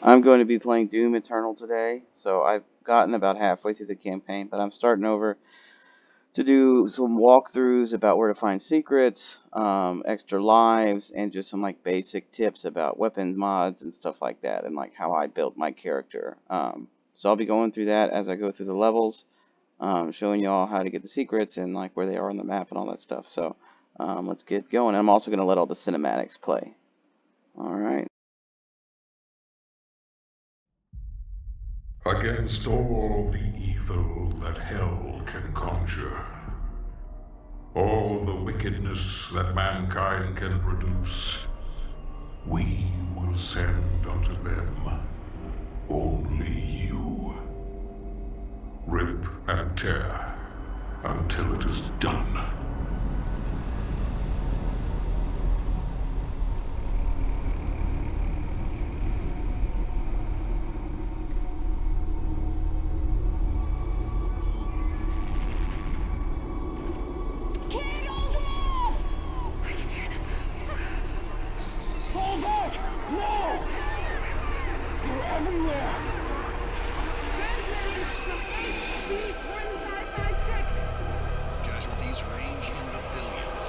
I'm going to be playing Doom Eternal today, so I've gotten about halfway through the campaign, but I'm starting over to do some walkthroughs about where to find secrets, extra lives, and just some like basic tips about weapons mods and stuff like that, and like how I built my character. So I'll be going through that as I go through the levels, showing y'all how to get the secrets and like where they are on the map and all that stuff. So let's get going. I'm also going to let all the cinematics play. Alright. Against all the evil that hell can conjure, all the wickedness that mankind can produce, we will send unto them only you. Rip and tear until it is done. Casualties range in the billions.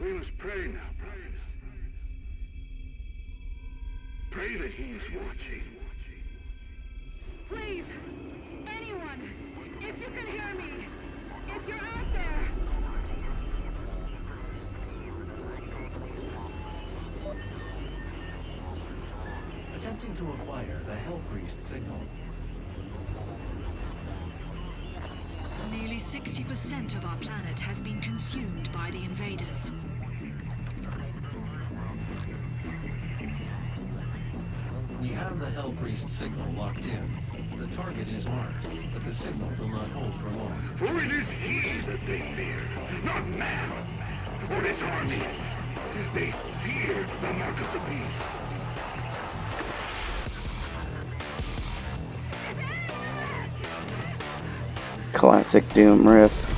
We must pray now, brothers. Pray that he is watching. Please, anyone, if you can hear me, if you're out there. Attempting to acquire the Hell Priest signal. Nearly 60% of our planet has been consumed by the invaders. We have the Hell Priest signal locked in. The target is marked, but the signal will not hold for long. For it is he that they fear, not man, or his armies. They fear the mark of the beast. Classic Doom riff.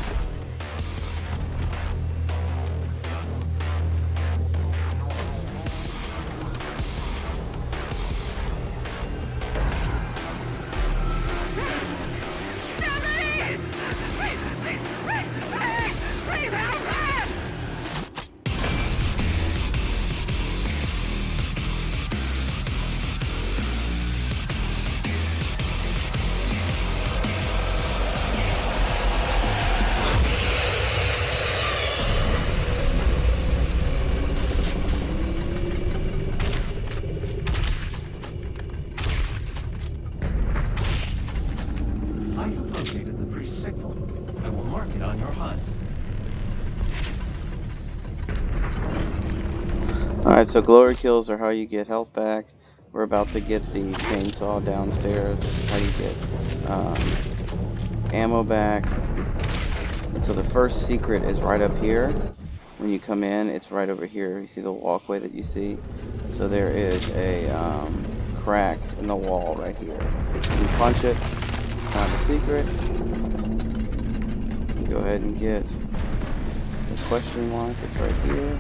I have located the priest signal. I will mark it on your HUD. Alright, so glory kills are how you get health back. We're about to get the chainsaw downstairs, which is how you get ammo back. And so the first secret is right up here. When you come in, it's right over here. You see the walkway that you see? So there is a crack in the wall right here. You punch it, find the secret. You go ahead and get the question mark. It's right here.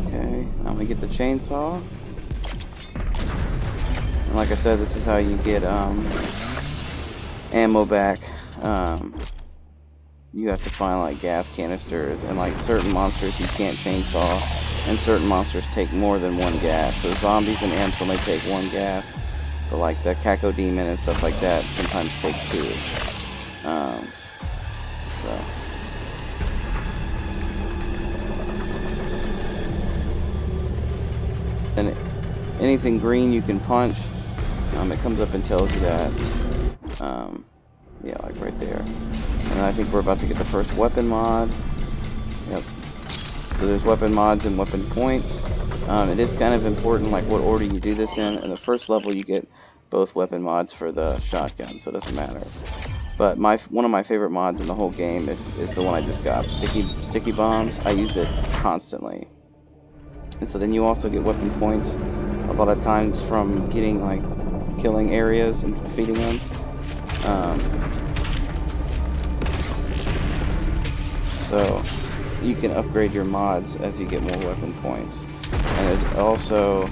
Okay, I'm gonna get the chainsaw. And like I said, this is how you get ammo back. You have to find like gas canisters, and like certain monsters you can't chainsaw, and certain monsters take more than one gas. So zombies and imps only take one gas, but like the Cacodemon and stuff like that sometimes take two. Then anything green you can punch. It comes up and tells you that. Yeah, like right there. And I think we're about to get the first weapon mod. Yep. So there's weapon mods and weapon points. It is kind of important like what order you do this in. In the first level you get both weapon mods for the shotgun, so it doesn't matter. But one of my favorite mods in the whole game is the one I just got, sticky bombs. I use it constantly. And so then you also get weapon points a lot of times from getting like killing areas and defeating them. So you can upgrade your mods as you get more weapon points, and there's also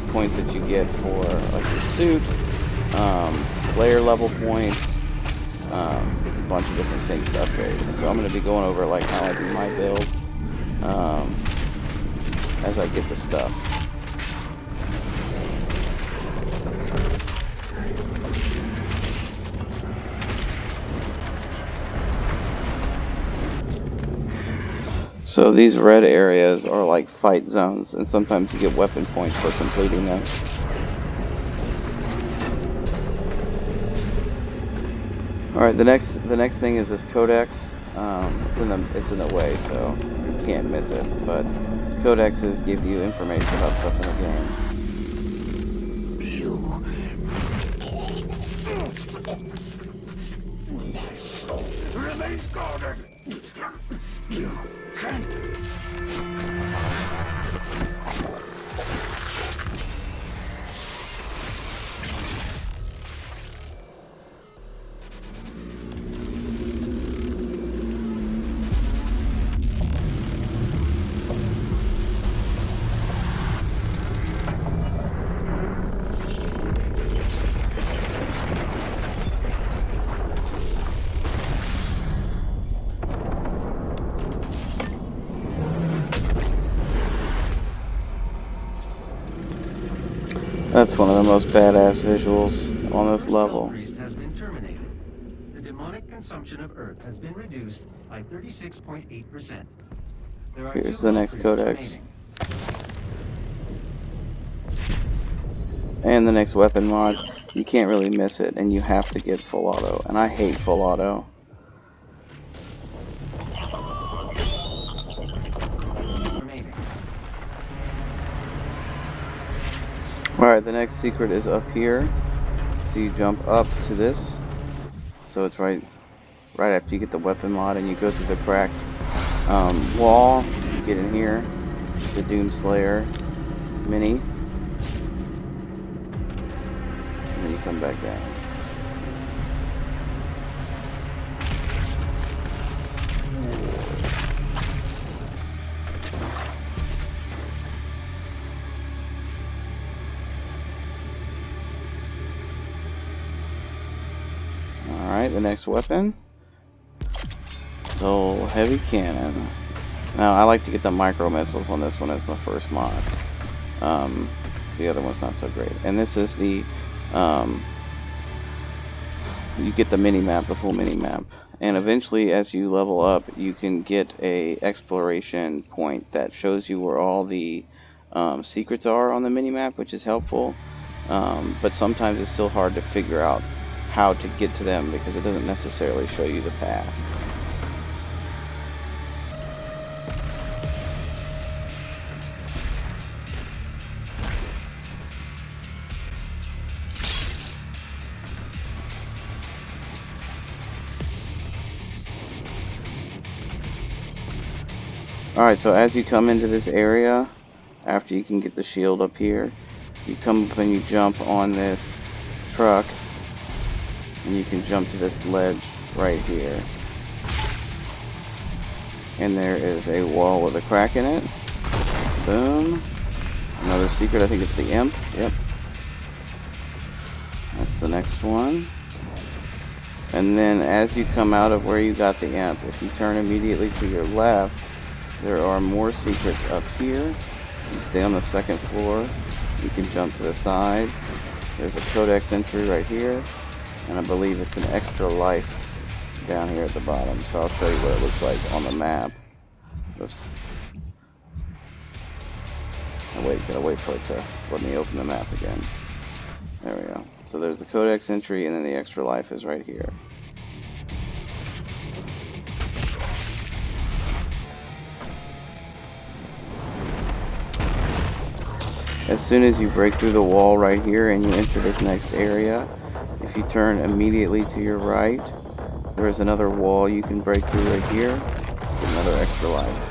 points that you get for like your suit, player level points, a bunch of different things to upgrade. And so I'm going to be going over like how I do my build as I get the stuff. So these red areas are like fight zones, and sometimes you get weapon points for completing them. All right, the next thing is this codex. It's in the way, so you can't miss it. But codexes give you information about stuff in the game. Remains guarded. You can't. That's one of the most badass visuals on this The level. priest has been terminated. The demonic consumption of Earth has been reduced by 36.8%. There are Here's 2 the hell next priests codex. remaining. And the next weapon mod. You can't really miss it, and you have to get full auto. And I hate full auto. Remaining. Alright, the next secret is up here. So you jump up to this. So it's right after you get the weapon mod, and you go through the cracked wall. You get in here, the Doomslayer mini, and then you come back down. Alright, the next weapon. So heavy cannon. Now I like to get the micro missiles on this one as my first mod. The other one's not so great. And this is the you get the mini map, the full mini map. And eventually, as you level up, you can get a exploration point that shows you where all the secrets are on the mini map, which is helpful. But sometimes it's still hard to figure out how to get to them because it doesn't necessarily show you the path. Alright, so as you come into this area, after you can get the shield up here, you come up and you jump on this truck, and you can jump to this ledge right here. And there is a wall with a crack in it. Boom. Another secret, I think it's the imp. Yep. That's the next one. And then as you come out of where you got the imp, if you turn immediately to your left, there are more secrets up here. You stay on the second floor. You can jump to the side. There's a codex entry right here. And I believe it's an extra life down here at the bottom. So I'll show you what it looks like on the map. Oops. Gotta wait for it to let me open the map again. There we go. So there's the codex entry, and then the extra life is right here. As soon as you break through the wall right here and you enter this next area, if you turn immediately to your right, there is another wall you can break through right here. Get another extra life.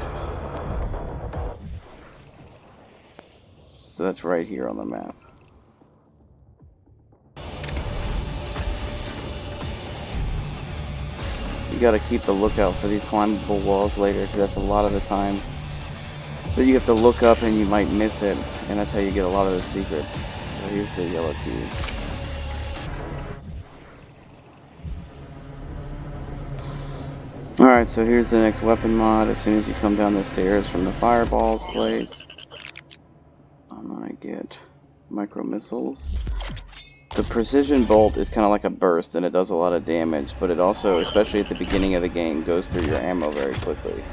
So that's right here on the map. You gotta keep a lookout for these climbable walls later, because that's a lot of the time that you have to look up and you might miss it, and that's how you get a lot of the secrets. So here's the yellow key. Alright, so here's the next weapon mod. As soon as you come down the stairs from the fireballs place, I'm gonna get micro missiles. The precision bolt is kind of like a burst, and it does a lot of damage, but it also, especially at the beginning of the game, goes through your ammo very quickly.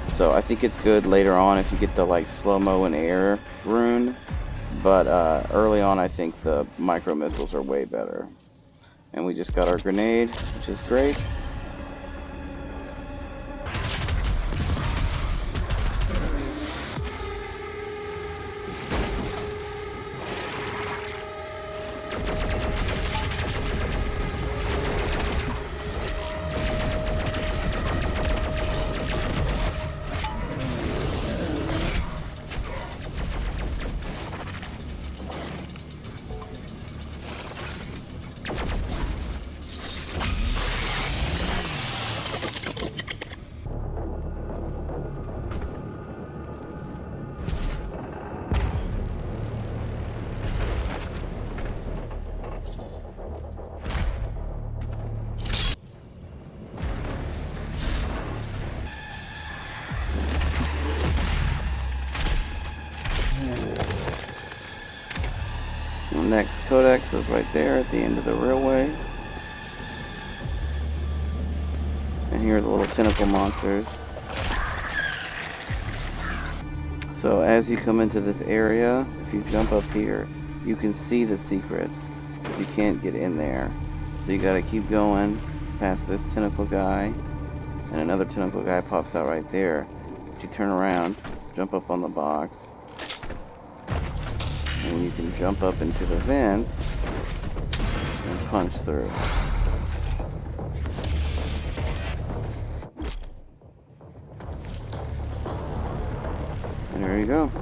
So I think it's good later on if you get the like slow-mo and air rune, but early on I think the micro missiles are way better. And we just got our grenade, which is great. The next codex is right there at the end of the railway. And here are the little tentacle monsters. So as you come into this area, if you jump up here, you can see the secret, but you can't get in there. So you gotta keep going past this tentacle guy, and another tentacle guy pops out right there. But you turn around, jump up on the box, and you can jump up into the vents and punch through. And there you go.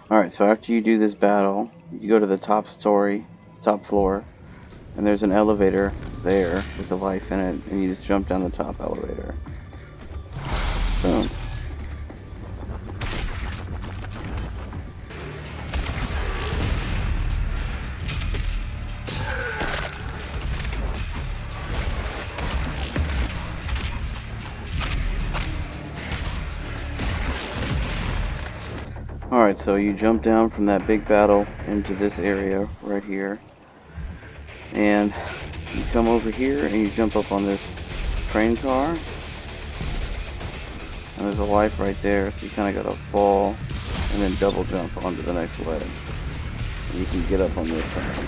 Alright, so after you do this battle, you go to the top story, top floor, and there's an elevator there with a life in it, and you just jump down the top elevator. Boom. Alright, so you jump down from that big battle into this area right here. And you come over here and you jump up on this train car. And there's a life right there, so you kind of gotta fall and then double jump onto the next ledge. And you can get up on this side.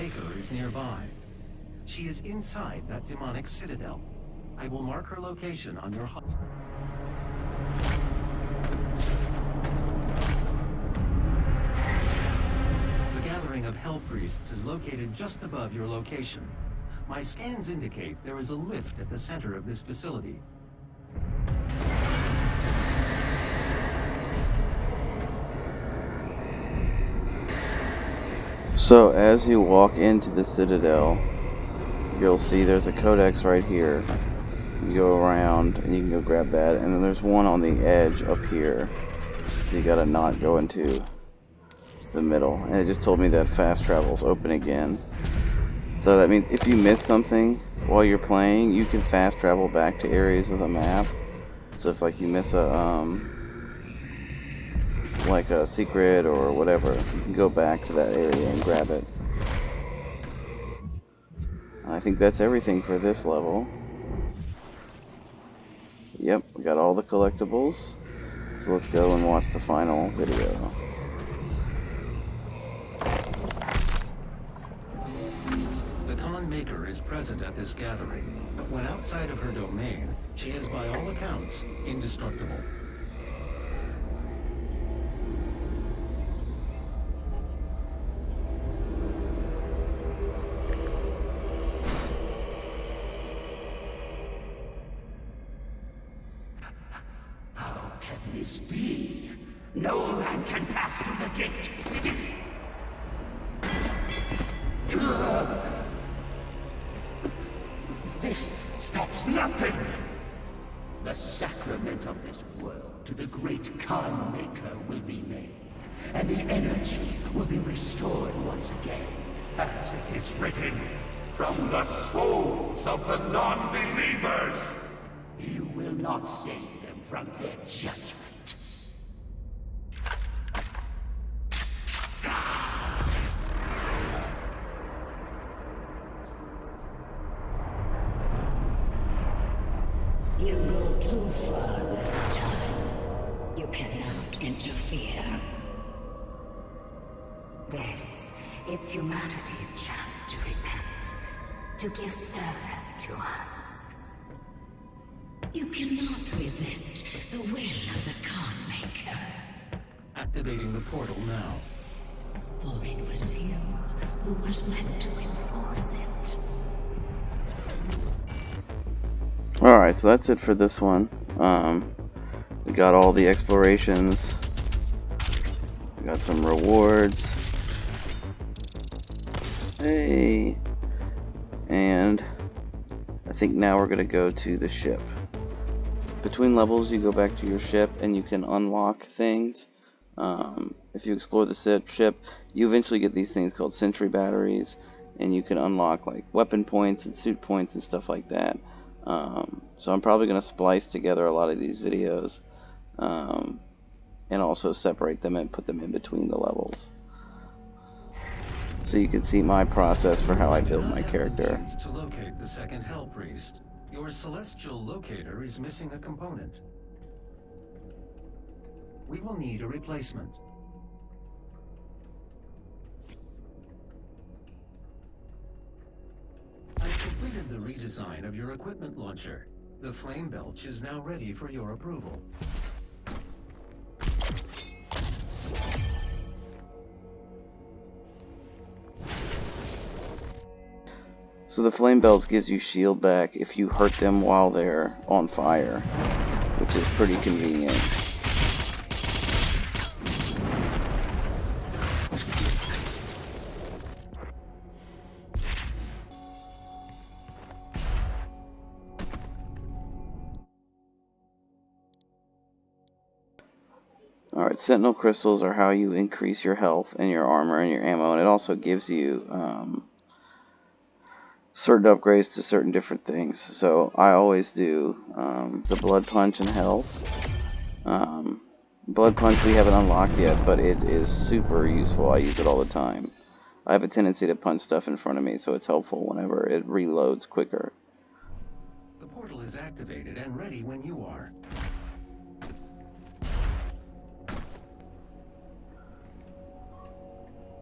Maker is nearby. She is inside that demonic citadel. I will mark her location on your HUD. The gathering of Hell Priests is located just above your location. My scans indicate there is a lift at the center of this facility. So as you walk into the Citadel, you'll see there's a codex right here. You go around and you can go grab that, and then there's one on the edge up here. So you gotta not go into the middle. And it just told me that fast travel's open again. So that means if you miss something while you're playing, you can fast travel back to areas of the map. So if like you miss a like a secret or whatever, you can go back to that area and grab it. I think that's everything for this level. Yep, we got all the collectibles. So let's go and watch the final video. The Con Maker is present at this gathering, but when outside of her domain, she is by all accounts indestructible. How can this be? No man can pass through the gate. This stops nothing. The sacrament of this world to the great Khan Maker will be made, and the energy will be restored once again. As it is written, from the souls of the non-believers. You will not save them from their judgment. You go too far this time. You cannot interfere. This is humanity's chance to repent, to give service to us. You cannot resist the will of the Khan Maker. Activating the portal now. For it was you who was meant to enforce it. Alright, so that's it for this one. We got all the explorations. We got some rewards. Hey! And I think now we're gonna go to the ship. Between levels, you go back to your ship and you can unlock things. If you explore the ship, you eventually get these things called sentry batteries, and you can unlock like weapon points and suit points and stuff like that. So I'm probably going to splice together a lot of these videos, and also separate them and put them in between the levels, so you can see my process for how I build my character. To locate the second Hell Priest, your celestial locator is missing a component. We will need a replacement. I've completed the redesign of your equipment launcher. The flame belch is now ready for your approval. So the flame belch gives you shield back if you hurt them while they're on fire, which is pretty convenient. Alright, Sentinel Crystals are how you increase your health and your armor and your ammo, and it also gives you certain upgrades to certain different things. So I always do the Blood Punch and health. Blood Punch we haven't unlocked yet, but it is super useful. I use it all the time. I have a tendency to punch stuff in front of me, so it's helpful whenever it reloads quicker. The portal is activated and ready when you are.